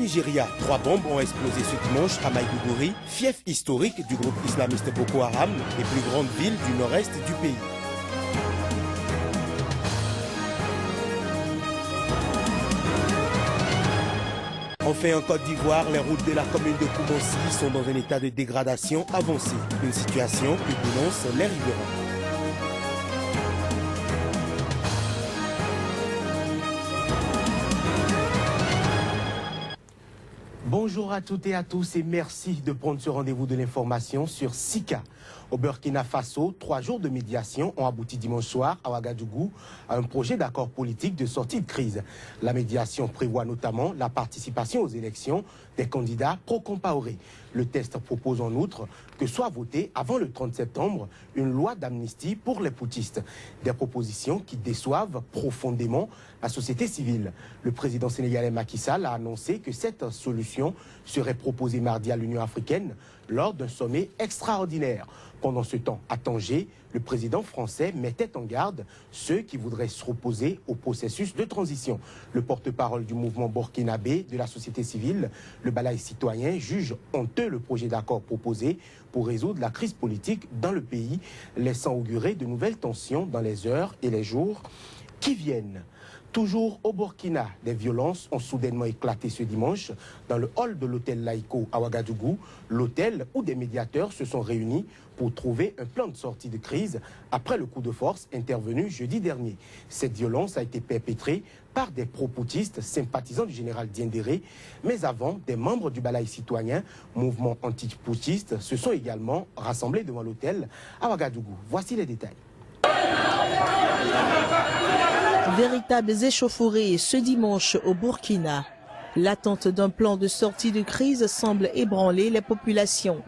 Nigeria, 3 bombes ont explosé ce dimanche à Maïdougouri, fief historique du groupe islamiste Boko Haram, les plus grandes villes du nord-est du pays. Enfin, en Côte d'Ivoire, les routes de la commune de Koumonsi sont dans un état de dégradation avancé, une situation que dénoncent les riverains. Bonjour à toutes et à tous et merci de prendre ce rendez-vous de l'information sur Sika. Au Burkina Faso, 3 jours de médiation ont abouti dimanche soir à Ouagadougou à un projet d'accord politique de sortie de crise. La médiation prévoit notamment la participation aux élections des candidats pro-Compaoré. Le texte propose en outre que soit votée avant le 30 septembre une loi d'amnistie pour les poutistes. Des propositions qui déçoivent profondément la société civile. Le président sénégalais Macky Sall a annoncé que cette solution serait proposée mardi à l'Union africaine lors d'un sommet extraordinaire. Pendant ce temps, à Tanger, le président français mettait en garde ceux qui voudraient s'opposer au processus de transition. Le porte-parole du mouvement burkinabé de la société civile, le Balaï citoyen, juge honteux le projet d'accord proposé pour résoudre la crise politique dans le pays, laissant augurer de nouvelles tensions dans les heures et les jours qui viennent. Toujours au Burkina, des violences ont soudainement éclaté ce dimanche dans le hall de l'hôtel Laïko à Ouagadougou, l'hôtel où des médiateurs se sont réunis pour trouver un plan de sortie de crise après le coup de force intervenu jeudi dernier. Cette violence a été perpétrée par des pro-poutistes sympathisants du général Diendéré, mais avant, des membres du Balaï citoyen, mouvement anti-poutiste, se sont également rassemblés devant l'hôtel à Ouagadougou. Voici les détails. Véritables échauffourées ce dimanche au Burkina. L'attente d'un plan de sortie de crise semble ébranler les populations.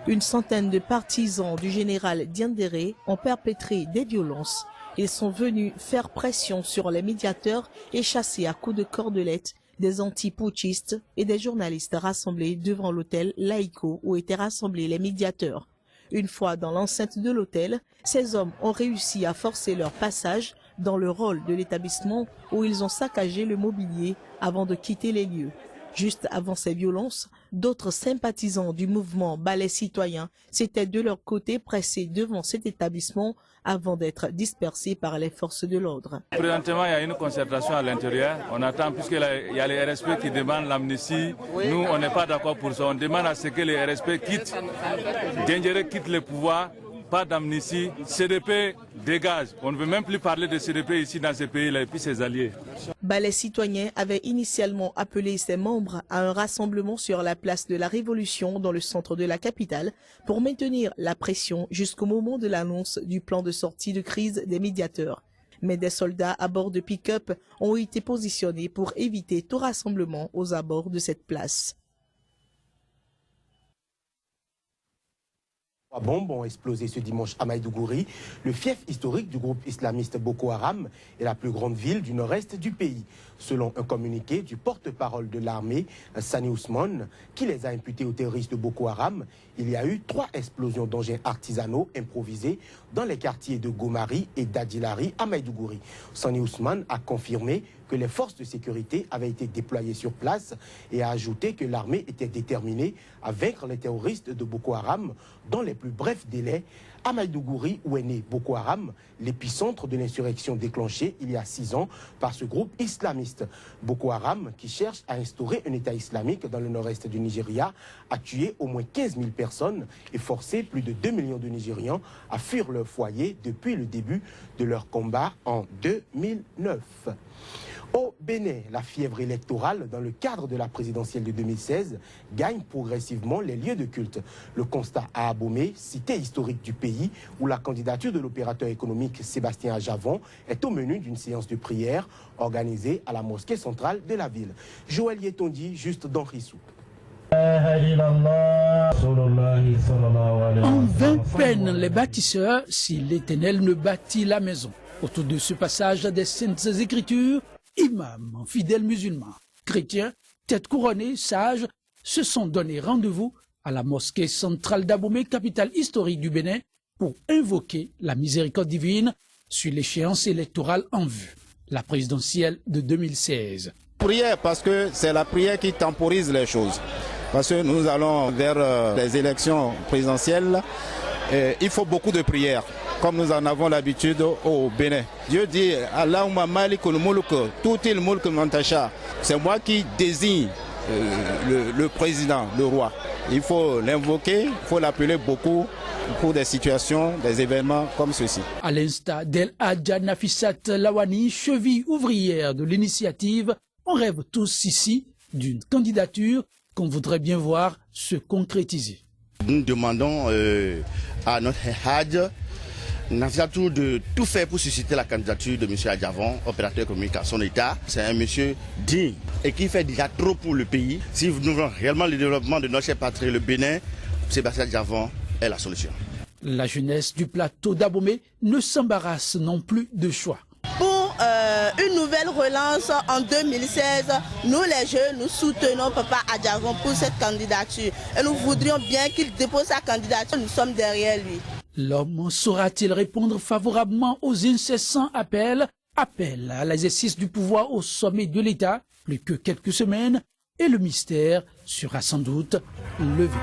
Une centaine de partisans du général Diendéré ont perpétré des violences. Ils sont venus faire pression sur les médiateurs et chasser à coups de cordelette des anti-putschistes et des journalistes rassemblés devant l'hôtel Laïko où étaient rassemblés les médiateurs. Une fois dans l'enceinte de l'hôtel, ces hommes ont réussi à forcer leur passage dans le hall de l'établissement où ils ont saccagé le mobilier avant de quitter les lieux. Juste avant ces violences, d'autres sympathisants du mouvement Balai citoyen s'étaient de leur côté pressés devant cet établissement avant d'être dispersés par les forces de l'ordre. Présentement, il y a une concertation à l'intérieur. On attend, puisqu'il y a les RSP qui demandent l'amnistie. Nous, on n'est pas d'accord pour ça. On demande à ce que les RSP quittent, Diendéré quitte le pouvoir. Pas d'amnistie, CDP dégage. On ne veut même plus parler de CDP ici dans ce pays-là et puis ses alliés. Balai citoyen avait initialement appelé ses membres à un rassemblement sur la place de la Révolution dans le centre de la capitale pour maintenir la pression jusqu'au moment de l'annonce du plan de sortie de crise des médiateurs. Mais des soldats à bord de pick-up ont été positionnés pour éviter tout rassemblement aux abords de cette place. 3 bombes ont explosé ce dimanche à Maïdougouri, le fief historique du groupe islamiste Boko Haram et la plus grande ville du nord-est du pays. Selon un communiqué du porte-parole de l'armée, Sani Ousmane, qui les a imputés aux terroristes de Boko Haram, il y a eu 3 explosions d'engins artisanaux improvisés dans les quartiers de Gomari et d'Adilari à Maïdougouri. Sani Ousmane a confirmé que les forces de sécurité avaient été déployées sur place et a ajouté que l'armée était déterminée à vaincre les terroristes de Boko Haram dans les plus brefs délais. À Maïdougouri, où est né Boko Haram, l'épicentre de l'insurrection déclenchée il y a 6 ans par ce groupe islamiste. Boko Haram, qui cherche à instaurer un État islamique dans le nord-est du Nigeria, a tué au moins 15 000 personnes et forcé plus de 2 millions de Nigérians à fuir leur foyer depuis le début de leur combat en 2009. Au Bénin, la fièvre électorale dans le cadre de la présidentielle de 2016 gagne progressivement les lieux de culte. Le constat à Abomey, cité historique du pays, où la candidature de l'opérateur économique Sébastien Ajavon est au menu d'une séance de prière organisée à la mosquée centrale de la ville. Joël Yetondi, juste dans Rissou. En vain peinent les bâtisseurs si l'Éternel ne bâtit la maison. Autour de ce passage des Saintes Écritures, imams, fidèles musulmans, chrétiens, têtes couronnées, sages, se sont donné rendez-vous à la mosquée centrale d'Abomey, capitale historique du Bénin, pour invoquer la miséricorde divine sur l'échéance électorale en vue, la présidentielle de 2016. Prière, parce que c'est la prière qui temporise les choses. Parce que nous allons vers les élections présidentielles. Il faut beaucoup de prières, comme nous en avons l'habitude au Bénin. Dieu dit, Allahumma malikul mulk, tutil mulk man tasha. C'est moi qui désigne le président, le roi. Il faut l'invoquer, il faut l'appeler beaucoup pour des situations, des événements comme ceci. À l'instar d'El Hadja Nafissat Lawani, cheville ouvrière de l'initiative, on rêve tous ici d'une candidature qu'on voudrait bien voir se concrétiser. Nous demandons à notre Hadj Nafissatou de tout faire pour susciter la candidature de M. Adjavon, opérateur économique à son état. C'est un monsieur digne et qui fait déjà trop pour le pays. Si nous voulons réellement le développement de notre cher patrie, le Bénin, Sébastien Adjavon est la solution. La jeunesse du plateau d'Abomey ne s'embarrasse non plus de choix. Pour une nouvelle relance en 2016, nous les jeunes, nous soutenons Papa Adjavon pour cette candidature. Et nous voudrions bien qu'il dépose sa candidature, nous sommes derrière lui. L'homme saura-t-il répondre favorablement aux incessants appels à l'exercice du pouvoir au sommet de l'État, plus que quelques semaines, et le mystère sera sans doute levé.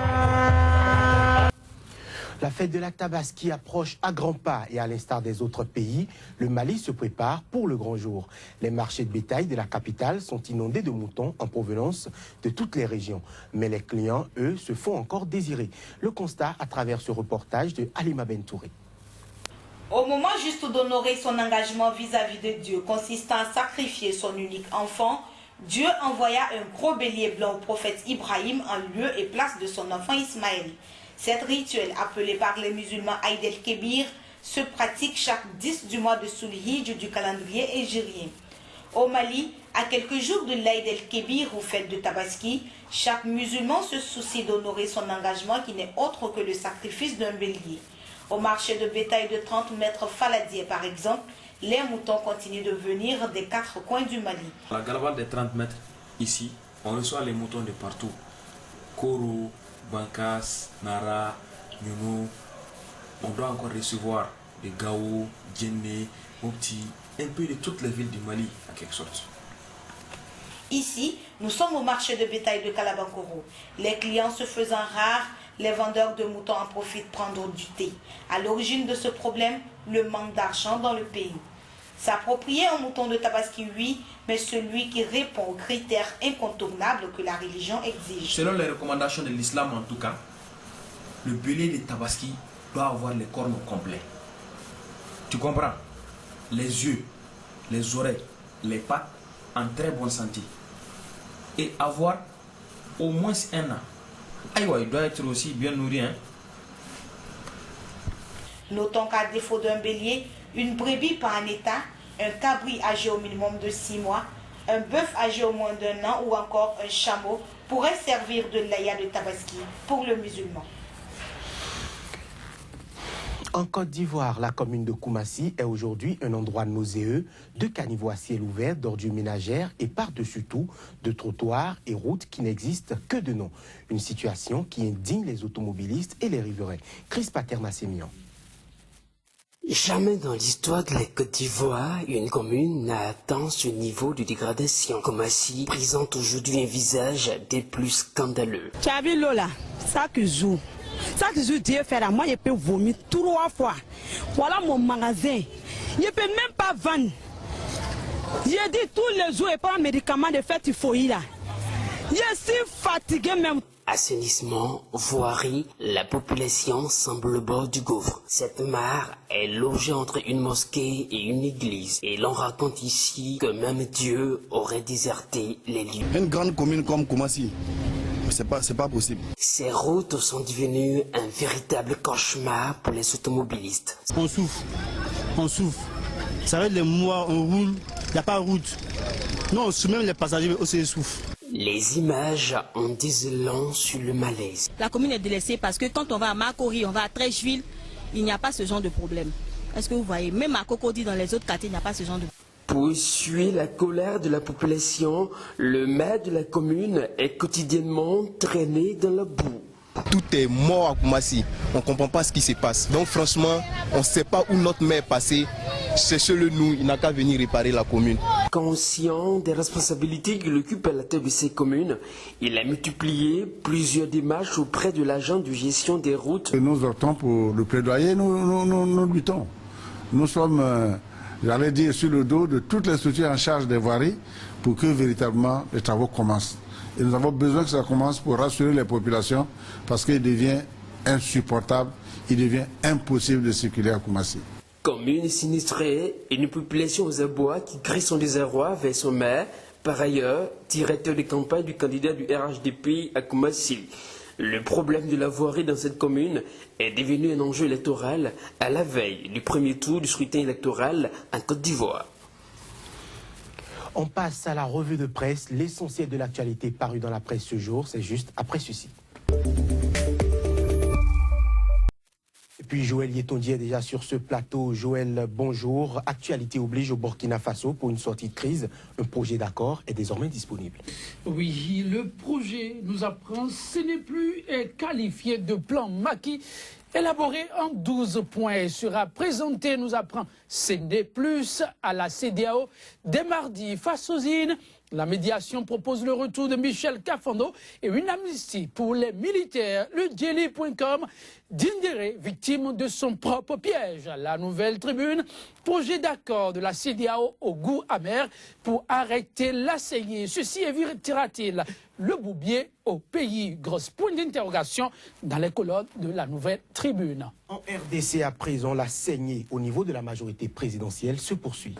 La fête de la Tabaski approche à grands pas et à l'instar des autres pays, le Mali se prépare pour le grand jour. Les marchés de bétail de la capitale sont inondés de moutons en provenance de toutes les régions. Mais les clients, eux, se font encore désirer. Le constat à travers ce reportage de Halima Bentouré. Au moment juste d'honorer son engagement vis-à-vis de Dieu, consistant à sacrifier son unique enfant, Dieu envoya un gros bélier blanc au prophète Ibrahim en lieu et place de son enfant Ismaël. Cet rituel, appelé par les musulmans Aïd el-Kébir, se pratique chaque 10 du mois de Sul-Hijj du calendrier hégirien. Au Mali, à quelques jours de l'Aïd el-Kébir ou fête de Tabaski, chaque musulman se soucie d'honorer son engagement qui n'est autre que le sacrifice d'un bélier. Au marché de bétail de 30 mètres Faladier par exemple, les moutons continuent de venir des 4 coins du Mali. À la caravane des 30 mètres, ici, on reçoit les moutons de partout. Koro, Bankas, Nara, Nyuno. On doit encore recevoir des Gao, Djenné, Mopti, un peu de toutes les villes du Mali, en quelque sorte. Ici, nous sommes au marché de bétail de Kalabankoro. Les clients se faisant rares, les vendeurs de moutons en profitent prendre du thé. À l'origine de ce problème, le manque d'argent dans le pays. S'approprier un mouton de Tabaski, oui, mais celui qui répond aux critères incontournables que la religion exige. Selon les recommandations de l'islam en tout cas, le bélier de Tabaski doit avoir les cornes complets. Tu comprends? Les yeux, les oreilles, les pattes en très bonne santé. Et avoir au moins 1 an. Aïe, il doit être aussi bien nourri. Hein? Notons qu'à défaut d'un bélier, une brebis par un état, un cabri âgé au minimum de 6 mois, un bœuf âgé au moins d'1 an ou encore un chameau pourrait servir de laïa de Tabaski pour le musulman. En Côte d'Ivoire, la commune de Koumassi est aujourd'hui un endroit nauséeux de caniveaux à ciel ouvert, d'ordures ménagères et par-dessus tout de trottoirs et routes qui n'existent que de nom. Une situation qui indigne les automobilistes et les riverains. Chris Paterna-Sémian. Jamais dans l'histoire de la Côte d'Ivoire, une commune n'a atteint ce niveau de dégradation. Koumassi présente aujourd'hui un visage des plus scandaleux. Tu as vu l'eau là, chaque jour Dieu fait là, moi je peux vomir 3 fois. Voilà mon magasin. Je ne peux même pas vendre. J'ai dit tous les jours et pas un médicament de fait typhoïde là. Je suis fatigué même. Assainissement, voirie, la population semble au bord du gouffre. Cette mare est logée entre une mosquée et une église. Et l'on raconte ici que même Dieu aurait déserté les lieux. Une grande commune comme Koumassi, c'est pas possible. Ces routes sont devenues un véritable cauchemar pour les automobilistes. On souffre. Ça va être les mois, on roule, il n'y a pas de route. Non, même les passagers aussi souffrent. Les images en disent long sur le malaise. La commune est délaissée parce que quand on va à Makori, on va à Trècheville, il n'y a pas ce genre de problème. Est-ce que vous voyez, même à Cocody, dans les autres quartiers, il n'y a pas ce genre de problème. Pour essuyer la colère de la population, le maire de la commune est quotidiennement traîné dans la boue. Tout est mort à Koumassi. On ne comprend pas ce qui se passe. Donc franchement, on ne sait pas où notre maire est passé. Cherchez-le nous, il n'a qu'à venir réparer la commune. Conscient des responsabilités qu'il occupe à la tête de ces communes, il a multiplié plusieurs démarches auprès de l'agent de gestion des routes. Nous optons pour le plaidoyer, nous luttons. Nous sommes, j'allais dire, sur le dos de toutes les structures en charge des voiries pour que véritablement les travaux commencent. Et nous avons besoin que ça commence pour rassurer les populations parce qu'il devient insupportable, il devient impossible de circuler à Koumassi. Commune sinistrée et une population aux abois qui crie son désarroi vers son maire, par ailleurs directeur de campagne du candidat du RHDP à Koumassi. Le problème de la voirie dans cette commune est devenu un enjeu électoral à la veille du premier tour du scrutin électoral en Côte d'Ivoire. On passe à la revue de presse. L'essentiel de l'actualité paru dans la presse ce jour, c'est juste après ceci. Et puis Joël Yetondier est déjà sur ce plateau. Joël, bonjour. Actualité oblige au Burkina Faso pour une sortie de crise. Un projet d'accord est désormais disponible. Oui, le projet nous apprend ce n'est plus qualifié de plan maquis. Élaboré en 12 points et sera présenté, nous apprend, ce n'est plus à la CEDEAO. Dès mardi, face aux îles, la médiation propose le retour de Michel Kafando et une amnistie pour les militaires. Le Daily.com, Dindéré, victime de son propre piège. La Nouvelle Tribune, projet d'accord de la CEDEAO au goût amer pour arrêter la saignée. Ceci évitera-t-il le boubier au pays? Grosse point d'interrogation dans les colonnes de la Nouvelle Tribune. En RDC à présent, la saignée au niveau de la majorité présidentielle se poursuit.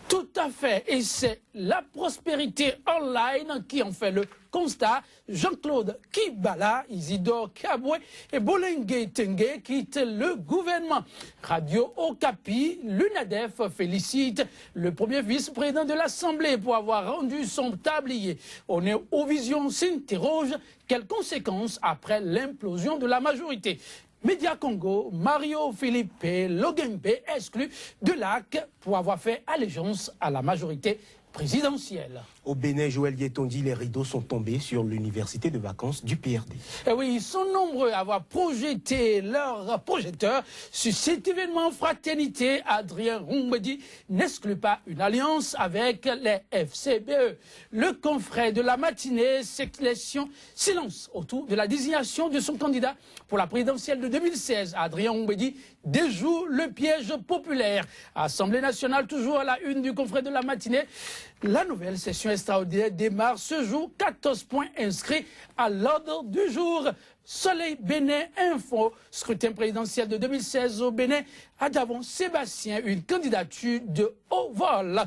Tout à fait, et c'est la prospérité online qui en fait le constat. Jean-Claude Kibala, Isidore Kabwe et Bolengue Tengue quittent le gouvernement. Radio Okapi, l'UNADEF félicite le premier vice-président de l'Assemblée pour avoir rendu son tablier. On est aux visions s'interroge, quelles conséquences après l'implosion de la majorité? Média Congo, Mario Philippe Logembe exclu de l'AC pour avoir fait allégeance à la majorité présidentielle. Au Bénin, Joël Yetondier, les rideaux sont tombés sur l'université de vacances du PRD. Et oui, ils sont nombreux à avoir projeté leur projecteur sur cet événement fraternité. Adrien Roumbedi n'exclut pas une alliance avec les FCBE. Le confrère de la matinée sélection silence autour de la désignation de son candidat pour la présidentielle de 2016. Adrien Roumbedi déjoue le piège populaire. Assemblée nationale, toujours à la une du confrère de la matinée. La nouvelle session extraordinaire démarre ce jour. 14 points inscrits à l'ordre du jour. Soleil Bénin Info, scrutin présidentiel de 2016 au Bénin. Adavon Sébastien, une candidature de haut vol.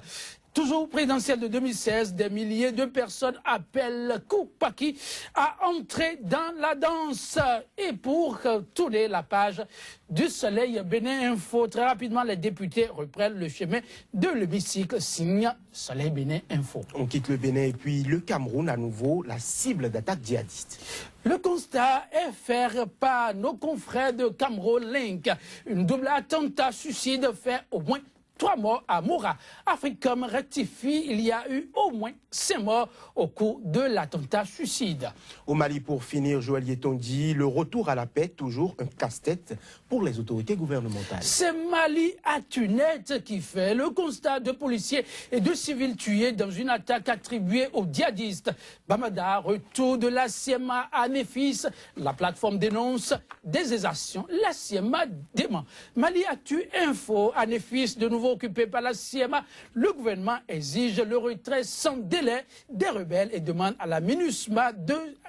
Toujours présidentiel de 2016, des milliers de personnes appellent Koupaki à entrer dans la danse. Et pour tourner la page du Soleil Bénin Info, très rapidement, les députés reprennent le chemin de l'hémicycle, signe Soleil Bénin Info. On quitte le Bénin et puis le Cameroun, à nouveau, la cible d'attaque djihadiste. Le constat est fait par nos confrères de Cameroun Link. Une double attentat suicide fait au moins 3 morts à Moura. Africom rectifie, il y a eu au moins 5 morts au cours de l'attentat suicide. Au Mali, pour finir, Joël Yetondier, le retour à la paix, toujours un casse-tête pour les autorités gouvernementales. C'est Mali Atunet qui fait le constat de policiers et de civils tués dans une attaque attribuée aux djihadistes. Bamada, retour de la CIEMA à Néfis. La plateforme dénonce des exactions. La CIEMA dément. Mali Actu Info à Néfis, de nouveau occupé par la CIEMA. Le gouvernement exige le retrait sans délai des rebelles et demande à la MINUSMA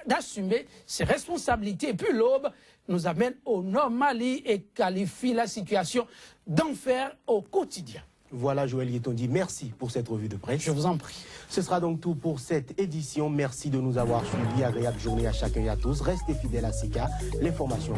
d'assumer ses responsabilités. Et puis l'aube nous amène au Nord Mali et qualifie la situation d'enfer au quotidien. Voilà Joël Yetondier, merci pour cette revue de presse. Je vous en prie. Ce sera donc tout pour cette édition. Merci de nous avoir suivis. Agréable journée à chacun et à tous. Restez fidèles à SICA, l'information.